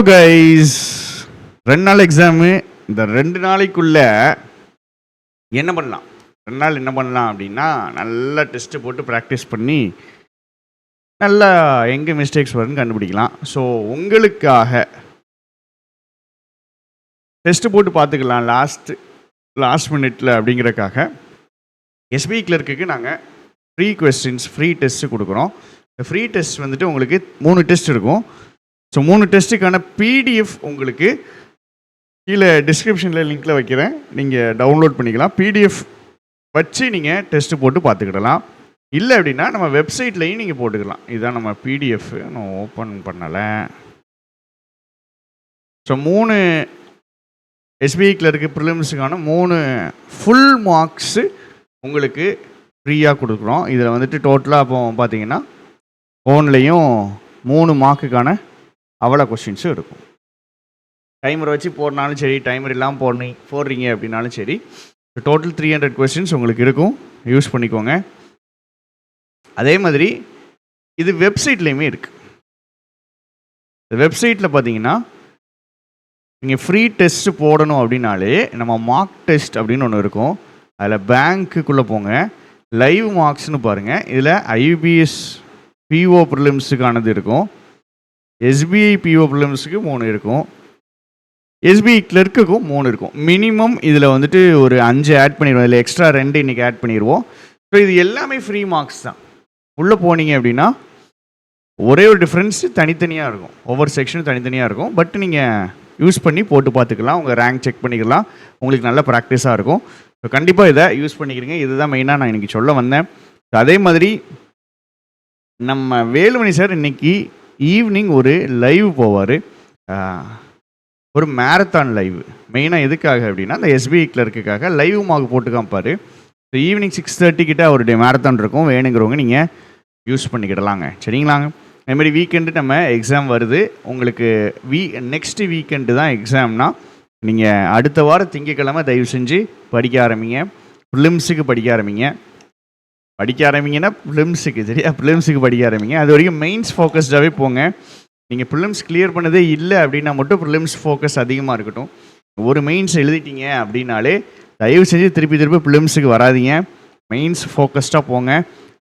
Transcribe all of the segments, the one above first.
Guys, 2 நாள் exam. இந்த 2 நாளைக்குள்ள என்ன பண்ணலாம்? 2 நாள் என்ன பண்ணலாம் அப்படின்னா, நல்லா டெஸ்ட்டு போட்டு ப்ராக்டிஸ் பண்ணி நல்லா எங்கே மிஸ்டேக்ஸ் வருதுன்னு கண்டுபிடிக்கலாம். ஸோ உங்களுக்காக டெஸ்ட்டு போட்டு பார்த்துக்கலாம் லாஸ்ட் மினிட்ல அப்படிங்கிறக்காக எஸ்பிஐ கிளர்க்குக்கு நாங்கள் ஃப்ரீ கொஸ்டின்ஸ், ஃப்ரீ டெஸ்ட்டு கொடுக்குறோம். இந்த ஃப்ரீ டெஸ்ட் வந்துட்டு உங்களுக்கு 3 டெஸ்ட் இருக்கும். ஸோ 3 டெஸ்ட்டுக்கான பிடிஎஃப் உங்களுக்கு கீழே டிஸ்கிரிப்ஷனில் லிங்க்கில் வைக்கிறேன், நீங்கள் டவுன்லோட் பண்ணிக்கலாம். பிடிஎஃப் வச்சு நீங்கள் டெஸ்ட்டு போட்டு பார்த்துக்கிடலாம். இல்லை அப்படின்னா நம்ம வெப்சைட்லேயும் நீங்கள் போட்டுக்கலாம். இதுதான் நம்ம பிடிஎஃப், நான் ஓப்பன் பண்ணலை. ஸோ 3 எஸ்பிஐ கிளர்க்கு ப்ரிலிம்ஸுக்கான 3 ஃபுல் மார்க்ஸு உங்களுக்கு ஃப்ரீயாக கொடுக்குறோம். இதில் வந்துட்டு டோட்டலாக அப்போ பார்த்தீங்கன்னா ஃபோன்லேயும் 3 மார்க்குக்கான அவ்வளோ கொஸ்டின்ஸும் இருக்கும். டைமர் வச்சு போடனாலும் சரி, டைமர் இல்லாமல் போடுறீங்க அப்படின்னாலும் சரி, டோட்டல் 300 கொஸ்டின்ஸ் உங்களுக்கு இருக்கும். யூஸ் பண்ணிக்கோங்க. அதே மாதிரி இது வெப்சைட்லேயுமே இருக்குது. இந்த வெப்சைட்டில் பார்த்தீங்கன்னா நீங்கள் ஃப்ரீ டெஸ்ட்டு போடணும் அப்படின்னாலே நம்ம மார்க் டெஸ்ட் அப்படின்னு ஒன்று இருக்கும். அதில் பேங்க்குள்ளே போங்க, லைவ் மார்க்ஸ்னு பாருங்கள். இதில் ஐபிஎஸ் பிஓ ப்ரிலிம்ஸுக்கானது இருக்கும், எஸ்பிஐ பிஓ ப்ரிலிம்ஸுக்கு 3 இருக்கும், எஸ்பிஐ கிளர்க்குக்கும் 3 இருக்கும். மினிமம் இதில் வந்துட்டு ஒரு 5 ஆட் பண்ணிடுவோம். இதில் எக்ஸ்ட்ரா 2 இன்றைக்கி ஆட் பண்ணிடுவோம். ஸோ இது எல்லாமே ஃப்ரீ மார்க்ஸ் தான். உள்ளே போனீங்க அப்படின்னா ஒரே ஒரு டிஃப்ரென்ஸ் தனித்தனியாக இருக்கும், ஒவ்வொரு செக்ஷனும் தனித்தனியாக இருக்கும். பட் நீங்கள் யூஸ் பண்ணி போட்டு பார்த்துக்கலாம், உங்கள் ரேங்க் செக் பண்ணிக்கலாம், உங்களுக்கு நல்ல ப்ராக்டிஸாக இருக்கும். ஸோ கண்டிப்பாக இதை யூஸ் பண்ணிக்கிறீங்க. இதுதான் மெயினாக நான் இன்றைக்கி சொல்ல வந்தேன். அதே மாதிரி நம்ம வேலுமணி சார் இன்றைக்கி ஈவினிங் ஒரு லைவ் போவார், ஒரு மேரத்தான் லைவ். மெயினாக எதுக்காக அப்படின்னா அந்த எஸ்பிஐ கிளர்க்குக்காக லைவ் மார்க் போட்டு காமிப்பார். ஸோ ஈவினிங் 6:30 கிட்ட அவருடைய மேரத்தான் இருக்கும். வேணுங்கிறவங்க நீங்கள் யூஸ் பண்ணிக்கிடலாங்க, சரிங்களாங்க. அதேமாதிரி வீக்கெண்டு நம்ம எக்ஸாம் வருது உங்களுக்கு. நெக்ஸ்ட்டு வீக்கெண்டு தான் எக்ஸாம்னா, நீங்கள் அடுத்த வாரம் திங்கக்கிழமை தயவு செஞ்சு படிக்க ஆரம்பிங்க. ப்ரிலிம்ஸுக்கு படிக்க ஆரம்பிங்கன்னா ப்ரிலிம்ஸுக்கு, சரியா? ப்ரிலிம்ஸுக்கு படிக்க ஆரம்பிங்க. அது வரைக்கும் மெயின்ஸ் ஃபோக்கஸ்டாகவே போங்க. நீங்கள் ப்ரிலிம்ஸ் கிளியர் பண்ணதே இல்லை அப்படின்னா மட்டும் ப்ரிலிம்ஸ் ஃபோக்கஸ் அதிகமாக இருக்கட்டும். ஒரு மெயின்ஸ் எழுதிட்டீங்க அப்படின்னாலே தயவு செஞ்சு திருப்பி ப்ரிலிம்ஸுக்கு வராதிங்க. மெயின்ஸ் ஃபோக்கஸ்டாக போங்க.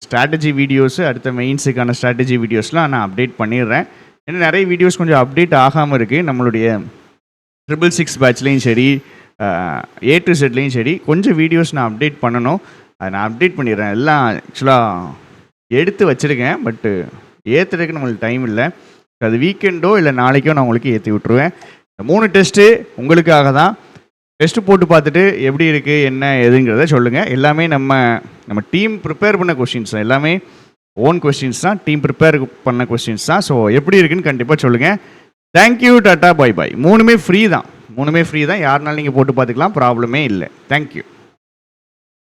ஸ்ட்ராட்டஜி வீடியோஸு, அடுத்த மெயின்ஸுக்கான ஸ்ட்ராட்டஜி வீடியோஸ்லாம் நான் அப்டேட் பண்ணிடுறேன். ஏன்னா நிறைய வீடியோஸ் கொஞ்சம் அப்டேட் ஆகாமல் இருக்குது. நம்மளுடைய 666 பேட்ச்லேயும் சரி, A to Zலேயும் சரி, கொஞ்சம் வீடியோஸ் நான் அப்டேட் பண்ணணும். அதை நான் அப்டேட் பண்ணிடுறேன். எல்லாம் ஆக்சுவலாக எடுத்து வச்சுருக்கேன், பட்டு ஏற்றுறதுக்கு நம்மளுக்கு டைம் இல்லை. அது வீக்கெண்டோ இல்லை நாளைக்கோ நான் உங்களுக்கு ஏற்றி விட்ருவேன். இந்த 3 டெஸ்ட்டு உங்களுக்காக தான். டெஸ்ட்டு போட்டு பார்த்துட்டு எப்படி இருக்குது என்ன எதுங்கிறத சொல்லுங்கள். எல்லாமே நம்ம டீம் ப்ரிப்பேர் பண்ண கொஸ்டின்ஸ் தான், எல்லாமே ஓன் கொஸ்டின்ஸ் தான், டீம் ப்ரிப்பேர் பண்ண கொஸ்டின்ஸ் தான். ஸோ எப்படி இருக்குன்னு கண்டிப்பாக சொல்லுங்கள். தேங்க்யூ, டாட்டா, பை பாய். 3மே ஃப்ரீ தான், யாருனாலும் நீங்கள் போட்டு பார்த்துக்கலாம், ப்ராப்ளமே இல்லை. தேங்க்யூ.